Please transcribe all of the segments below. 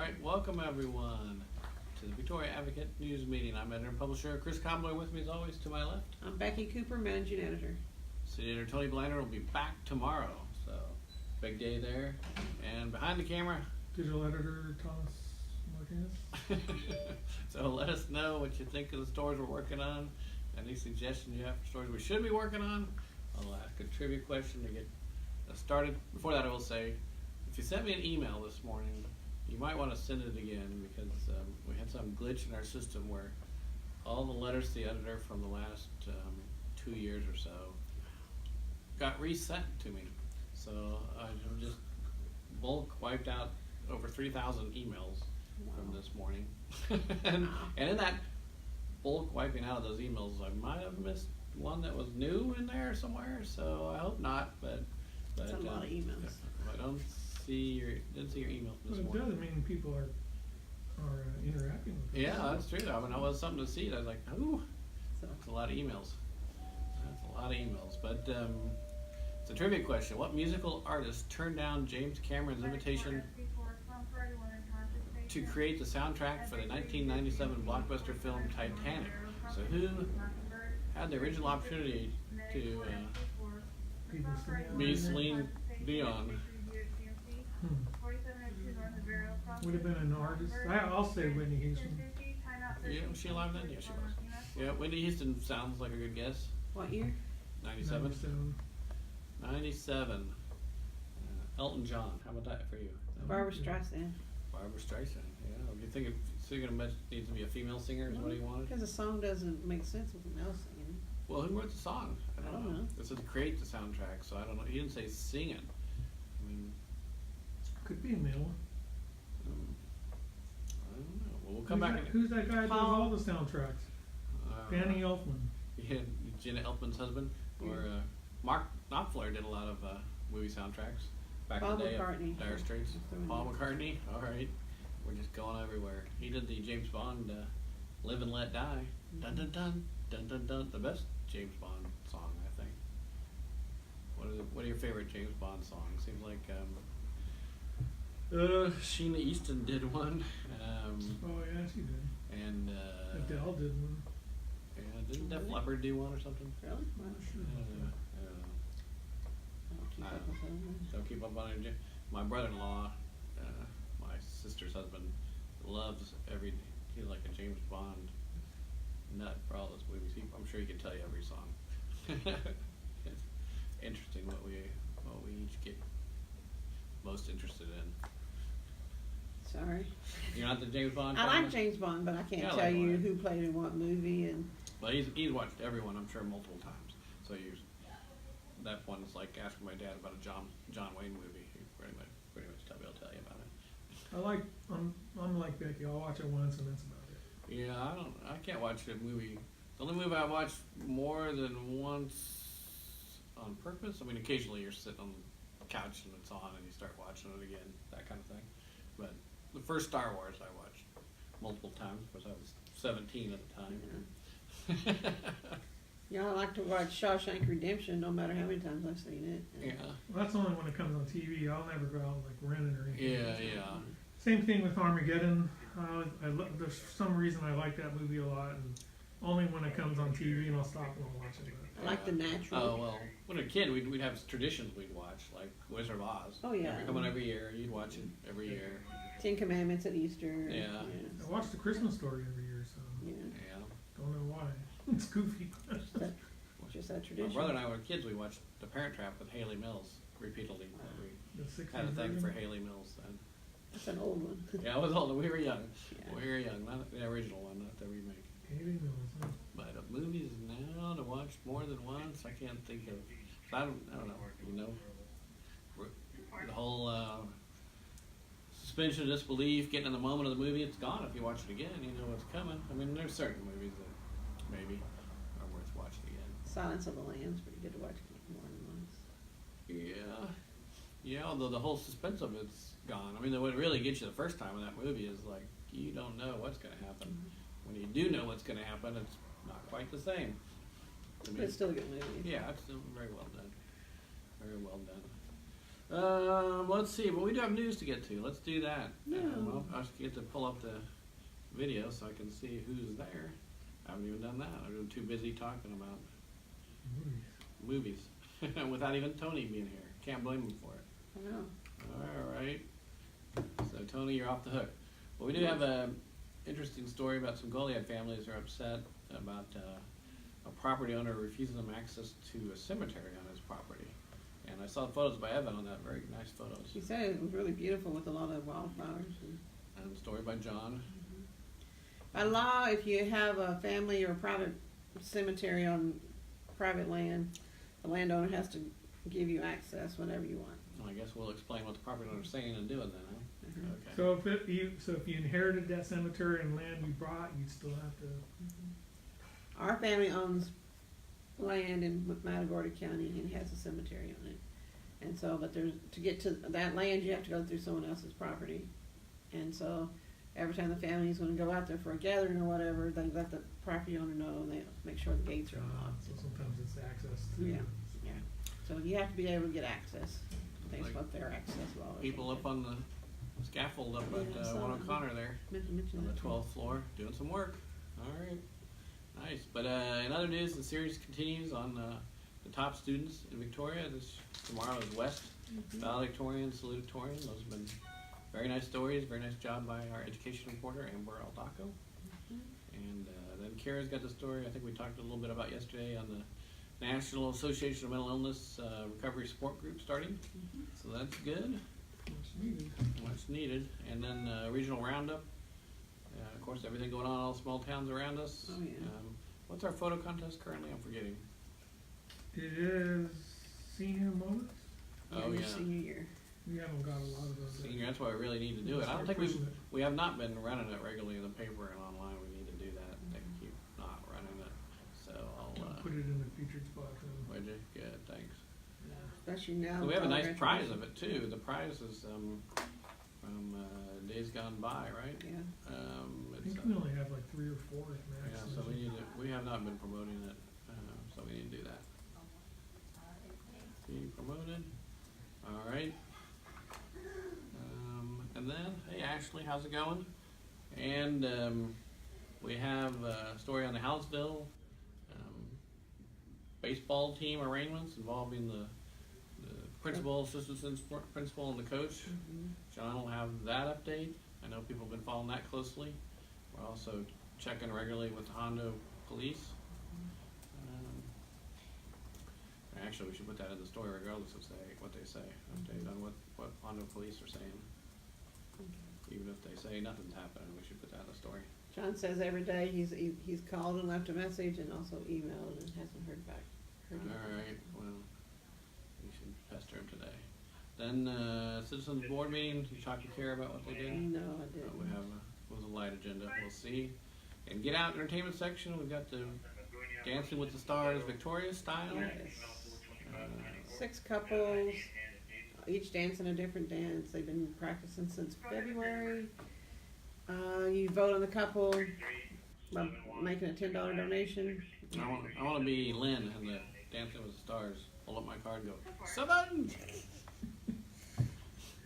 right, welcome everyone to the Victoria Advocate News Meeting. I'm editor and publisher Chris Cobbler. With me as always to my left, I'm Becky Cooper, managing editor. City editor Tony Blinder will be back tomorrow, so big day there. And behind the camera, digital editor Thomas Martinez. So let us know what you think of the stories we're working on. Any suggestions you have for stories we should be working on. I'll ask a trivia question to get us started. Before that, I will say, if you sent me an email this morning, you might want to send it again because we had some glitch in our system where all the letters to the editor from the last 2 years or so got resent to me. So I just bulk wiped out over 3,000 emails from this morning. and in that bulk wiping out of those emails, I might have missed one that was new in there somewhere, so I hope not, but That's a lot of emails. I didn't see your email from this But it morning. doesn't mean people are interacting with us. Yeah, that's true. I mean, it was something to see. I was like, ooh, So, that's a lot of emails. That's a lot of emails. But it's a trivia question. What musical artist turned down James Cameron's invitation to create the soundtrack for the 1997 blockbuster film Titanic? So who had the original opportunity to be Celine Dion? Would have been an artist. I'll say Whitney Houston. Yeah, was she alive then? Yeah, she was. Yeah, Whitney Houston sounds like a good guess. what year? 97? 97. 97. Elton John. How about that for you? Barbara Streisand. Barbara Streisand. Yeah. Do you think so? You're gonna needs to be a female singer? Is what he wanted? Because the song doesn't make sense with a male singing. Well, who wrote the song? I don't know. It said create the soundtrack, so I don't know. He didn't say sing it. I mean, Could be a male one. I don't know. Well, we'll come back. Who's that guy that does Paul. all the soundtracks? Danny Elfman. Yeah, Jenna Elfman's husband, or Mark Knopfler did a lot of movie soundtracks back in Paul the day McCartney. of Dire Straits. Paul McCartney. All right, we're just going everywhere. He did the James Bond "Live and Let Die." Dun dun dun dun dun dun. The best James Bond song, I think. What are your favorite James Bond songs? Seems like Sheena Easton did one. Oh yeah, she did. And Adele did one. yeah, didn't Def Leppard do one or something? Really? Wow. I'm not sure. I don't keep up with them. Don't keep up on it. My brother-in-law, my sister's husband, loves he's like a James Bond nut for all those movies. I'm sure he can tell you every song. It's interesting what we each get most interested in. Sorry. You're not the James Bond I fan? like James Bond, but I can't Yeah, I tell like you Bond. who played in what movie. And Well, he's watched everyone, I'm sure, multiple times. So that one's like asking my dad about a John Wayne movie. He pretty much will tell you about it. I'm like Becky. I'll watch it once and that's about it. Yeah, I can't watch a movie. The only movie I watch more than once on purpose. I mean, occasionally you're sitting on the couch and it's on and you start watching it again, that kind of thing. But the first Star Wars I watched multiple times because I was 17 at the time. yeah, I like to watch Shawshank Redemption no matter how many times I've seen it. Yeah, Well, that's only when it comes on TV. I'll never go out and like rent it or anything. yeah. Same thing with Armageddon. There's for some reason I like that movie a lot, and only when it comes on TV, and I'll stop and I'll watch it. I like The Natural. Oh well, when I was a kid, we'd have traditions we'd watch, like Wizard of Oz. Oh, yeah. Coming every year, you'd watch it every year. 10 Commandments at Easter. Yeah. I watch The Christmas Story every year, so Yeah. Yeah. don't know why. It's goofy. Just that My tradition. brother and I were kids. We watched The Parent Trap with Haley Mills repeatedly. The 60s We had a thing for version. Haley Mills then. That's an old one. Yeah, I was older. We were young. Yeah. We were young, not the original one, not the remake. Haley Mills. Huh? But movies now to watch more than once, I can't think of. I don't know. You know, the whole suspension of disbelief, getting in the moment of the movie, it's gone. If you watch it again, you know what's coming. I mean, there's certain movies that maybe are worth watching again. Silence of the Lambs, pretty good to watch more than once. Yeah, although the whole suspense of it's gone. I mean, what really gets you the first time in that movie is like you don't know what's going to happen. When you do know what's going to happen, it's not quite the same. I But it's still a good movie. yeah, it's still very well done. Very well done. Let's see. Well, we do have news to get to. Let's do that. No. I'll get to pull up the video so I can see who's there. I haven't even done that. I've been too busy talking about movies without even Tony being here. Can't blame him for it. I know. All right. So Tony, you're off the hook. Well, we do have an interesting story about some Goliad families who are upset about a property owner refusing them access to a cemetery on his property. And I saw photos by Evan on that. Very nice photos. She said it was really beautiful with a lot of wildflowers. And a story by John. By law, if you have a family or private cemetery on private land, the landowner has to give you access whenever you want. Well, I guess we'll explain what the property owner's saying and doing then, huh? Mhm. Okay. So if you inherited that cemetery and land you bought, you'd still have to. Our family owns land in Matagorda County and has a cemetery on it. And so, but to get to that land, you have to go through someone else's property. And so, every time the family is going to go out there for a gathering or whatever, they let the property owner know and they make sure the gates are unlocked. So sometimes it's access to. Yeah. Yeah. So you have to be able to get access. I think it's Like what their access law is. People up on the scaffold up Yeah, I at saw 1 that. O'Connor there Mention on the that. 12th floor doing some work. All right. Nice. But in other news, the series continues on the top students in Victoria. Tomorrow is West, valedictorian, salutatorian. Those have been very nice stories. Very nice job by our education reporter, Amber Aldaco. And then Kara's got the story I think we talked a little bit about yesterday on the National Association of Mental Illness Recovery Support Group starting. So that's good. Much needed. And then regional roundup. Of course, everything going on in all small towns around us. Oh, yeah. What's our photo contest currently? I'm forgetting. It is senior moments. Oh, Your yeah. Senior year. We haven't got a lot of those. Senior, that's why we really need to do it. I don't think we have not been running it regularly in the paper and online. We need to do that. They keep not running it. So I'll put it in the featured spot. would you? Good, thanks. Especially now. So we with have a all nice the prize graduation. of it too. The prize is from Days Gone By, right? Yeah. I It's, think we only have like 3 or 4 max. yeah, so we have not been promoting it, so we need to do that. Being promoted. All right. And then, hey Ashley, how's it going? And we have a story on the Hallettsville baseball team arrangements involving the principal, assistant principal, and the coach. John will have that update. I know people have been following that closely. We're also checking regularly with the Hondo police. Actually, we should put that in the story regardless of what they say. Update on what Hondo police are saying. Even if they say nothing's happening, we should put that in the story. John says every day he's called and left a message and also emailed and hasn't heard back. All right, well, we should pester him today. Then citizens board meeting. You talked to Kara about what they did. No, I didn't. We have a light agenda. We'll see. And get out entertainment section. We've got the Dancing with the Stars Victoria style. Yes. 6 couples, each dancing a different dance. They've been practicing since February. You vote on the couple by making a $10 donation. I want to be Lynn in the Dancing with the Stars. Hold up my card and go 7.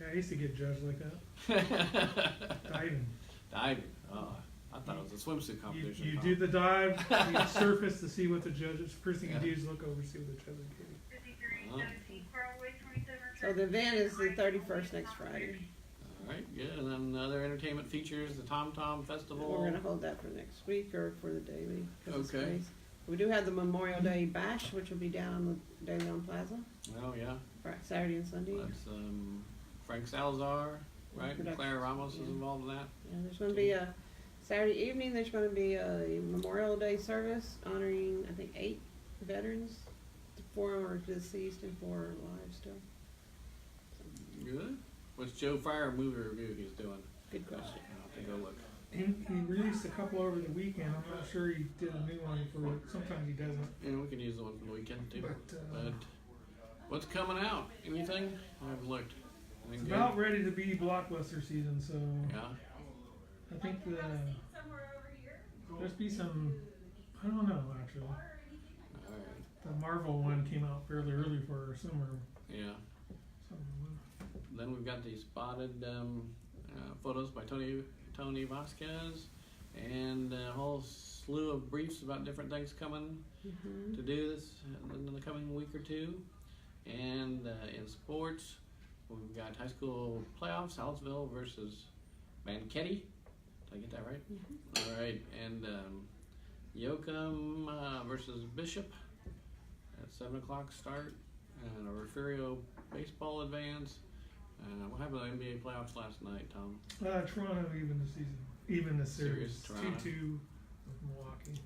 Yeah, I used to get judged like that. Diving. Diving. Oh, I thought it was a swimsuit competition. You do the dive, you surface to see what the judges. First thing you do is look over, see what the judges give you. So the event is the 31st next Friday. All right, good. And then other entertainment features, the Tom Tom Festival. We're going to hold that for next week or for the daily. 'Cause it's Okay. crazy. We do have the Memorial Day Bash, which will be down on the De Leon Plaza, Oh yeah, Saturday and Sunday. that's Frank Salazar, right? And Production. Claire Ramos Yeah. is involved in that. Yeah, there's going to be a Saturday evening. There's going to be a Memorial Day service honoring, I think, 8 veterans. 4 are deceased and 4 are alive still. Good. What's Joe Fryer movie review he's doing? Good question. I'll have to go look. He released a couple over the weekend. I'm not sure he did a new one for. Sometimes he doesn't. Yeah, we can use the one from the weekend too. But, What's coming out? Anything? I haven't looked. It's Anything about good? ready to be blockbuster season, so Yeah. I think there's be some. I don't know actually. All right. The Marvel one came out fairly early for our summer, Yeah. Then we've got the spotted photos by Tony Vasquez, and a whole slew of briefs about different things coming to do this in the coming week or two. And in sports, we've got high school playoffs, Hallettsville versus Mankaty. Did I get that right? All right, and Yoakum versus Bishop at 7 o'clock start, and a Refugio baseball advance. What happened to the NBA playoffs last night, Tom? Toronto even the series. Toronto. 2-2 with Milwaukee.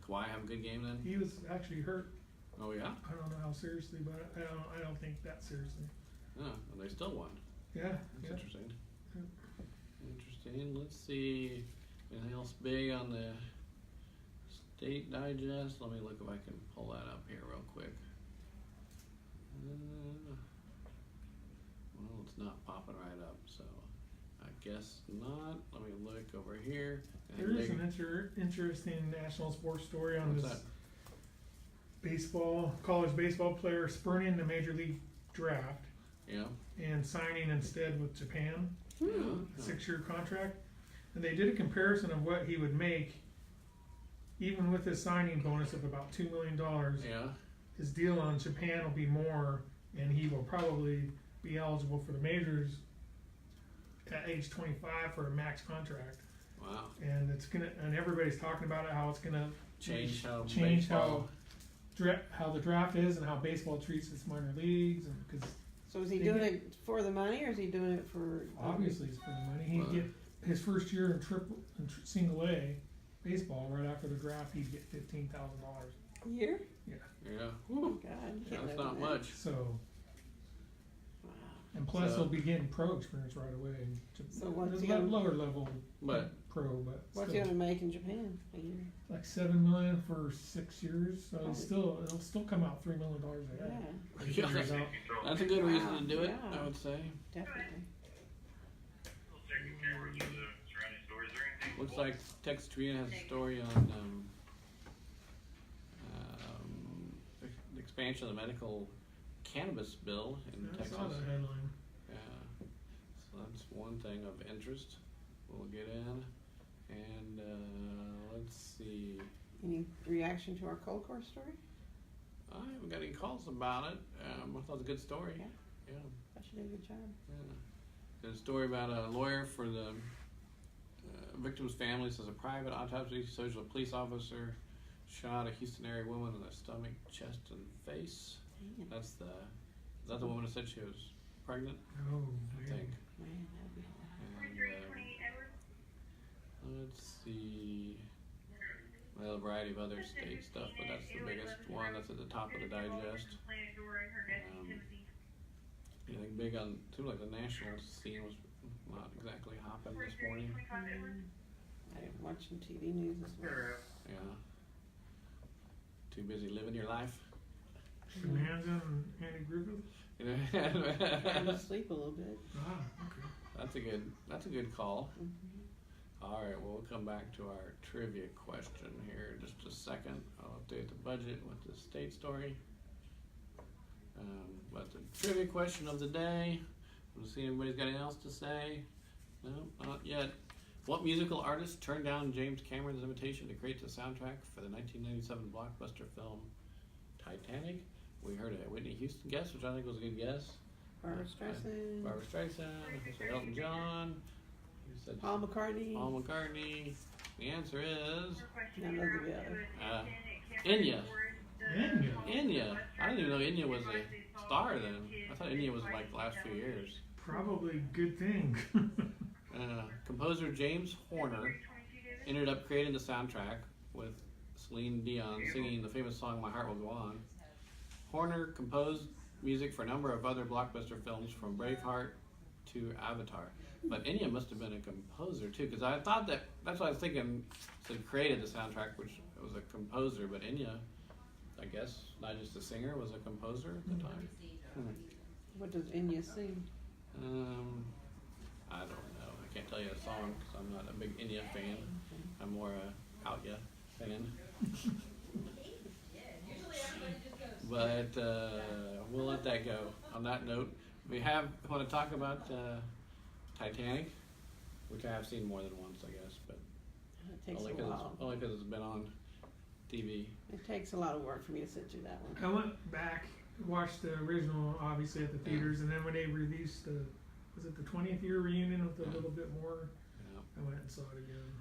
Kawhi have a good game then? He was actually hurt. Oh yeah? I don't know how seriously, but I don't think that seriously. Oh, well, they still won. Yeah. That's interesting. Interesting. Let's see. Anything else big on the State Digest? Let me look if I can pull that up here real quick. Well, it's not popping right up, so I guess not. Let me look over here. There is an interesting national sports story on What's this that? college baseball player spurning the major league draft Yeah. and signing instead with Japan, Yeah. a 6-year contract. And they did a comparison of what he would make, even with his signing bonus of about $2 million. Yeah. His deal on Japan will be more, and he will probably be eligible for the majors at age 25 for a max contract. Wow. And and everybody's talking about it, how it's gonna Change how how the draft is and how baseball treats its minor leagues, and because So is he doing it for the money, or is he doing it for? obviously it's for the money. He'd get his first year in single A baseball right after the draft. He'd get $15,000. A year? Yeah. Oh Whew. God, you Yeah, can't that's live not on that. much. So, Wow. and plus So- he'll be getting pro experience right away. So what's It's he a gonna- lower level, But pro, but What's he still. gonna make in Japan a year? Like $7 million for 6 years. So Oh. it'll still come out $3 million a Yeah, head. Yeah, Figures out. that's a good reason to do it, Yeah. I would say. definitely. Looks like Texas Tribune has a story on the expansion of the medical cannabis bill in I Texas. saw that headline. Yeah, so that's one thing of interest we'll get in. And let's see. Any reaction to our cold core story? I haven't got any calls about it. I thought it was a good story. Yeah. Yeah. I should do a good job. Yeah. There's a story about a lawyer for the victim's family. Says a private autopsy shows a police officer shot a Houston area woman in the stomach, chest, and face. Dang it. Is that the woman who said she was pregnant? Oh, I think. Man, that'd be hard. And, let's see. Well, a variety of other state stuff, but that's the biggest one. That's at the top of the digest. Anything big on? Seems like the national scene was not exactly hopping this morning. I didn't watch some TV news this morning. Yeah. Too busy living your life. Bonanza and Andy Griffith. I'm asleep a little bit. Ah, okay. That's a good call. Mhm. All right, well, we'll come back to our trivia question here in just a second. I'll update the budget with the state story. But the trivia question of the day, we'll see if anybody's got anything else to say. No, not yet. What musical artist turned down James Cameron's invitation to create the soundtrack for the 1997 blockbuster film Titanic? We heard a Whitney Houston guess, which I think was a good guess. Barbara Streisand. Barbara Streisand. We said Elton John. We said Paul McCartney. Paul McCartney. The answer is None of the other. Enya. Enya. Enya. I didn't even know Enya was a star then. I thought Enya was like the last few years. Probably a good thing. Composer James Horner ended up creating the soundtrack with Celine Dion singing the famous song My Heart Will Go On. Horner composed music for a number of other blockbuster films from Braveheart to Avatar. But Enya must have been a composer too, because I thought that's what I was thinking. So he created the soundtrack, which was a composer, but Enya, I guess, not just a singer, was a composer at the time. What does Enya sing? I don't know. I can't tell you a song because I'm not a big Enya fan. I'm more a Outya fan. But we'll let that go. On that note, We want to talk about Titanic, which I have seen more than once, I guess, but It takes only a while. because it's been on TV. It takes a lot of work for me to sit through that one. I went back, watched the original, obviously at the theaters, and then when they released was it the 20th year reunion with a little bit more? Yeah. I went and saw it again.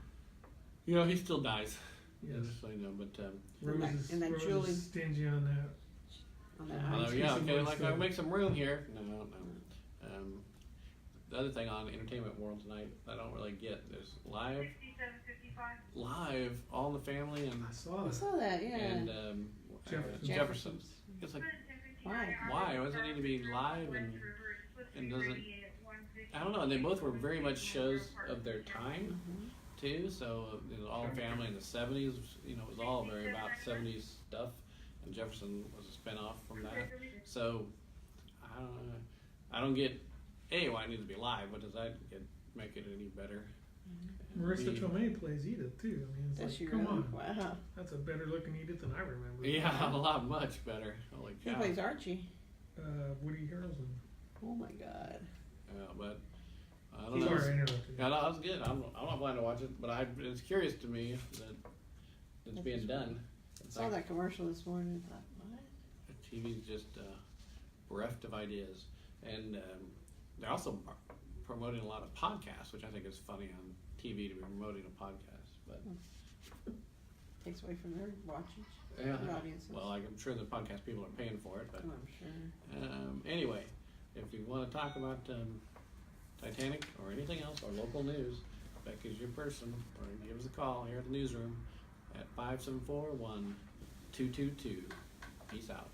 You know, he still dies. Yes. Just so you know, but And that Rose Julie- is stingy on that. On that Yeah. although, ice. yeah, Increasing okay, voice like too. I'll make some room here. No. The other thing on Entertainment World tonight, I don't really get. There's live, All in the Family, and I saw I that. saw that, yeah. Jefferson. Jefferson. It's like, Why? why? Doesn't it need to be live and doesn't? I don't know. And they both were very much shows of their time Mhm. too. So All in the Family in the '70s, you know, it was all very about '70s stuff, and Jefferson was a spinoff from that. So I don't know. I don't get why it needs to be live. What does that make it any better? Marissa B, Tomei plays Edith too. I mean, it's Does like, she come really? on, Wow. that's a better looking Edith than I remember. Yeah, a lot much better. Holy He cow! plays Archie. Woody Harrelson. Oh my god. Yeah, but I don't Sorry, know. I interrupted. Yeah, no, that's good. I'm not blind to watch it, but it's curious to me that it's being done. I It's saw like that commercial this morning and thought, what? TV's just bereft of ideas, and they're also promoting a lot of podcasts, which I think is funny on TV to be promoting a podcast. But Takes away from their watching. yeah, The audiences. well, I'm sure the podcast people are paying for it. But Oh, I'm sure. anyway, if you want to talk about Titanic or anything else or local news, Becky's your person, or give us a call here at the newsroom at 574-1222. Peace out.